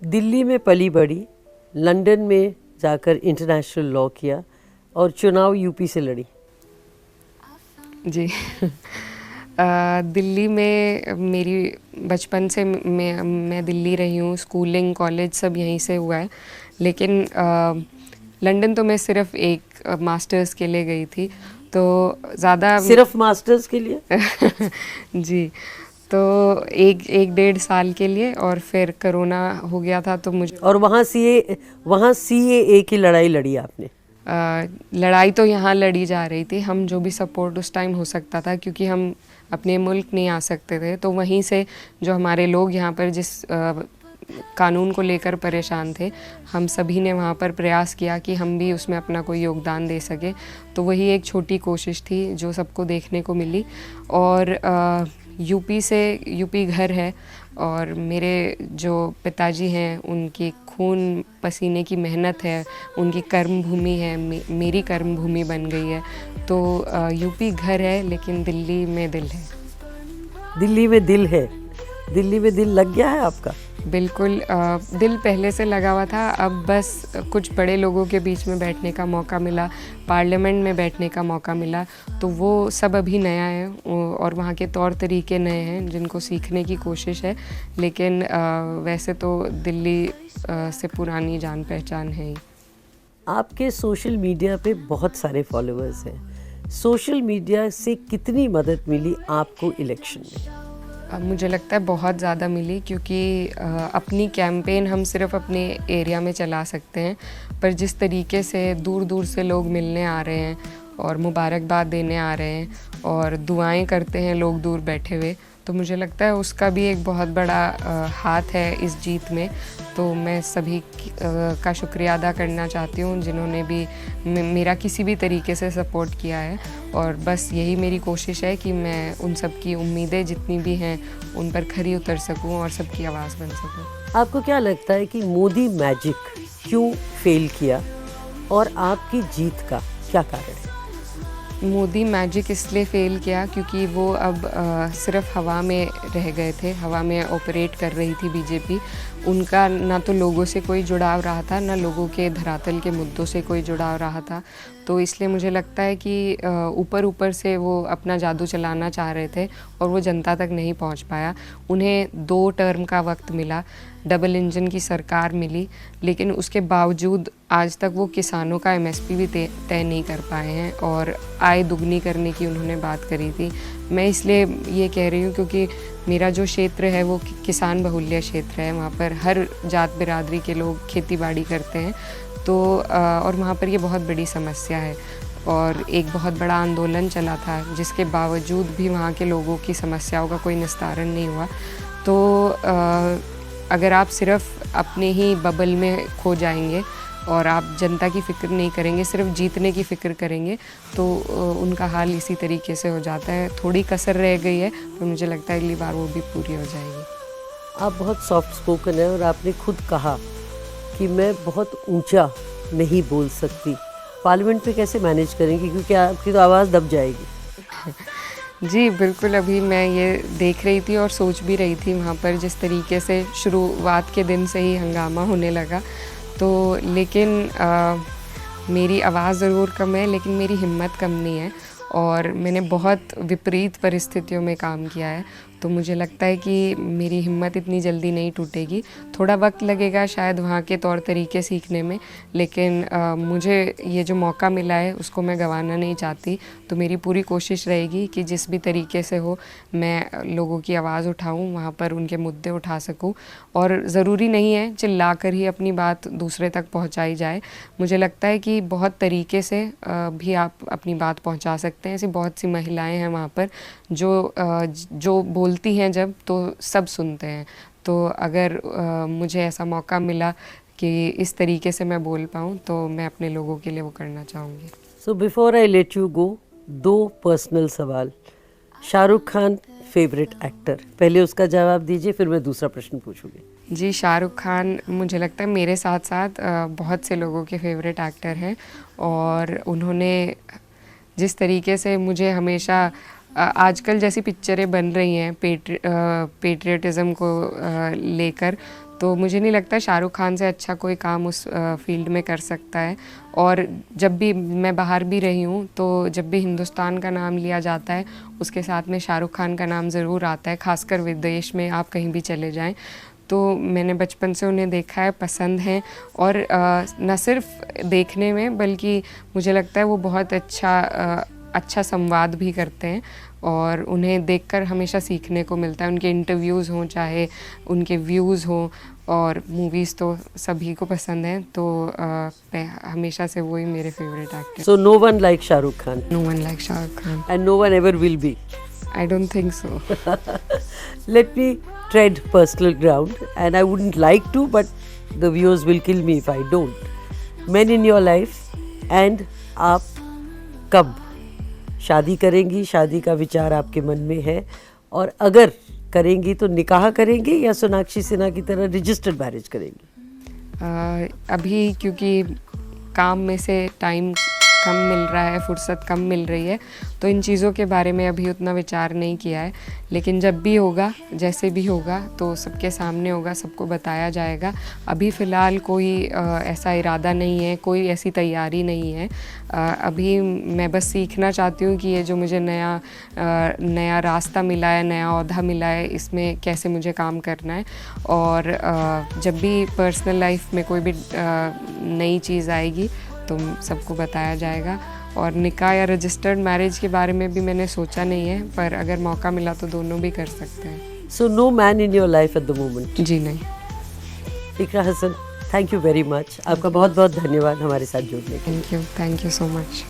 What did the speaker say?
दिल्ली में पली बड़ी, लंदन में जाकर इंटरनेशनल लॉ किया और चुनाव यूपी से लड़ी। जी दिल्ली में मेरी बचपन से मैं दिल्ली रही हूँ, स्कूलिंग कॉलेज सब यहीं से हुआ है। लेकिन लंदन तो मैं सिर्फ एक मास्टर्स के लिए गई थी, तो ज़्यादा सिर्फ मास्टर्स के लिए? जी, तो एक डेढ़ साल के लिए, और फिर कोरोना हो गया था तो मुझे, और वहाँ CAA की लड़ाई लड़ी आपने? लड़ाई तो यहाँ लड़ी जा रही थी। हम जो भी सपोर्ट उस टाइम हो सकता था, क्योंकि हम अपने मुल्क नहीं आ सकते थे, तो वहीं से जो हमारे लोग यहाँ पर जिस कानून को लेकर परेशान थे, हम सभी ने वहाँ पर प्रयास किया कि हम भी उसमें अपना कोई योगदान दे सके। तो वही एक छोटी कोशिश थी जो सबको देखने को मिली। और यूपी घर है, और मेरे जो पिताजी हैं उनकी खून पसीने की मेहनत है, उनकी कर्म भूमि है, मेरी कर्म भूमि बन गई है। तो यूपी घर है, लेकिन दिल्ली में दिल है। दिल्ली में दिल है। दिल्ली में दिल लग गया है आपका? बिल्कुल, दिल पहले से लगा हुआ था। अब बस कुछ बड़े लोगों के बीच में बैठने का मौका मिला, पार्लियामेंट में बैठने का मौका मिला, तो वो सब अभी नया है, और वहाँ के तौर तरीके नए हैं जिनको सीखने की कोशिश है। लेकिन वैसे तो दिल्ली से पुरानी जान पहचान है ही। आपके सोशल मीडिया पे बहुत सारे फॉलोअर्स हैं। सोशल मीडिया से कितनी मदद मिली आपको इलेक्शन में? अब मुझे लगता है बहुत ज़्यादा मिली, क्योंकि अपनी कैंपेन हम सिर्फ अपने एरिया में चला सकते हैं, पर जिस तरीके से दूर दूर से लोग मिलने आ रहे हैं और मुबारकबाद देने आ रहे हैं और दुआएं करते हैं लोग दूर बैठे हुए, तो मुझे लगता है उसका भी एक बहुत बड़ा हाथ है इस जीत में। तो मैं सभी का शुक्रिया अदा करना चाहती हूँ जिन्होंने भी मेरा किसी भी तरीके से सपोर्ट किया है। और बस यही मेरी कोशिश है कि मैं उन सब की उम्मीदें जितनी भी हैं उन पर खरी उतर सकूं और सबकी आवाज़ बन सकूं। आपको क्या लगता है कि मोदी मैजिक क्यों फेल किया और आपकी जीत का क्या कारण है? मोदी मैजिक इसलिए फ़ेल किया क्योंकि वो अब सिर्फ हवा में रह गए थे, हवा में ऑपरेट कर रही थी बीजेपी। उनका ना तो लोगों से कोई जुड़ाव रहा था, ना लोगों के धरातल के मुद्दों से कोई जुड़ाव रहा था। तो इसलिए मुझे लगता है कि ऊपर ऊपर से वो अपना जादू चलाना चाह रहे थे और वो जनता तक नहीं पहुंच पाया। उन्हें 2 टर्म का वक्त मिला, डबल इंजन की सरकार मिली, लेकिन उसके बावजूद आज तक वो किसानों का MSP भी तय नहीं कर पाए हैं, और आय दुगनी करने की उन्होंने बात करी थी। मैं इसलिए ये कह रही हूँ क्योंकि मेरा जो क्षेत्र है वो किसान बहुल्य क्षेत्र है। वहाँ पर हर जात बिरादरी के लोग खेती बाड़ी करते हैं, तो और वहाँ पर ये बहुत बड़ी समस्या है, और एक बहुत बड़ा आंदोलन चला था जिसके बावजूद भी वहाँ के लोगों की समस्याओं का कोई निस्तारण नहीं हुआ। तो अगर आप सिर्फ अपने ही बबल में खो जाएंगे और आप जनता की फ़िक्र नहीं करेंगे, सिर्फ जीतने की फ़िक्र करेंगे, तो उनका हाल इसी तरीके से हो जाता है। थोड़ी कसर रह गई है, पर मुझे लगता है अगली बार वो भी पूरी हो जाएगी। आप बहुत सॉफ्ट स्पोकन है और आपने खुद कहा कि मैं बहुत ऊंचा नहीं बोल सकती। पार्लियामेंट पे कैसे मैनेज करेंगी, क्योंकि आपकी तो आवाज़ दब जाएगी। जी बिल्कुल, अभी मैं ये देख रही थी और सोच भी रही थी वहाँ पर जिस तरीके से शुरुआत के दिन से ही हंगामा होने लगा, तो लेकिन मेरी आवाज़ ज़रूर कम है, लेकिन मेरी हिम्मत कम नहीं है, और मैंने बहुत विपरीत परिस्थितियों में काम किया है। तो मुझे लगता है कि मेरी हिम्मत इतनी जल्दी नहीं टूटेगी। थोड़ा वक्त लगेगा शायद वहाँ के तौर तरीके सीखने में, लेकिन मुझे ये जो मौका मिला है उसको मैं गंवाना नहीं चाहती। तो मेरी पूरी कोशिश रहेगी कि जिस भी तरीके से हो मैं लोगों की आवाज़ उठाऊँ, वहाँ पर उनके मुद्दे उठा सकूँ, और ज़रूरी नहीं है चिल्ला कर ही अपनी बात दूसरे तक पहुँचाई जाए। मुझे लगता है कि बहुत तरीके से भी आप अपनी बात पहुँचा सकते हैं। ऐसी बहुत सी महिलाएं हैं वहाँ पर जो बोलती हैं जब, तो सब सुनते हैं। तो अगर मुझे ऐसा मौका मिला कि इस तरीके से मैं बोल पाऊँ, तो मैं अपने लोगों के लिए वो करना चाहूँगी। So before I let you go, 2 personal सवाल। शाहरुख खान फेवरेट एक्टर, पहले उसका जवाब दीजिए, फिर मैं दूसरा प्रश्न पूछूंगी। जी, शाहरुख खान मुझे लगता है मेरे साथ साथ बहुत से लोगों के फेवरेट एक्टर हैं, और उन्होंने जिस तरीके से मुझे हमेशा आजकल जैसी पिक्चरें बन रही हैं पेट्रियटिज़म को लेकर, तो मुझे नहीं लगता शाहरुख खान से अच्छा कोई काम उस फील्ड में कर सकता है। और जब भी मैं बाहर भी रही हूँ तो जब भी हिंदुस्तान का नाम लिया जाता है उसके साथ में शाहरुख खान का नाम ज़रूर आता है, खासकर विदेश में आप कहीं भी चले जाएं। तो मैंने बचपन से उन्हें देखा है, पसंद है, और न सिर्फ देखने में बल्कि मुझे लगता है वो बहुत अच्छा संवाद भी करते हैं और उन्हें देखकर हमेशा सीखने को मिलता है। उनके इंटरव्यूज़ हों, चाहे उनके व्यूज़ हों, और मूवीज़ तो सभी को पसंद हैं, तो हमेशा से वही मेरे favourite actor. So no one like Shahrukh Khan no one like Shahrukh Khan. and no one ever will be. I don't think so. Let me tread personal ground, and I wouldn't like to, but the viewers will kill me if I don't. Men in your life, and आप कब शादी करेंगी? शादी का विचार आपके मन में है, और अगर करेंगी तो निकाह करेंगी या सोनाक्षी सिन्हा की तरह रजिस्टर्ड मैरिज करेंगी? अभी क्योंकि काम में से टाइम कम मिल रहा है, फुर्सत कम मिल रही है, तो इन चीज़ों के बारे में अभी उतना विचार नहीं किया है। लेकिन जब भी होगा, जैसे भी होगा, तो सबके सामने होगा, सबको बताया जाएगा। अभी फ़िलहाल कोई ऐसा इरादा नहीं है, कोई ऐसी तैयारी नहीं है। अभी मैं बस सीखना चाहती हूँ कि ये जो मुझे नया रास्ता मिला है, नया ओहदा मिला है, इसमें कैसे मुझे काम करना है। और जब भी पर्सनल लाइफ में कोई भी नई चीज़ आएगी तो सबको बताया जाएगा। और निकाह या रजिस्टर्ड मैरिज के बारे में भी मैंने सोचा नहीं है, पर अगर मौका मिला तो दोनों भी कर सकते हैं। So no man in your life at the moment. जी नहीं। Iqra Hasan, thank you very much. आपका बहुत बहुत धन्यवाद हमारे साथ जुड़ने के लिए। Thank you so much.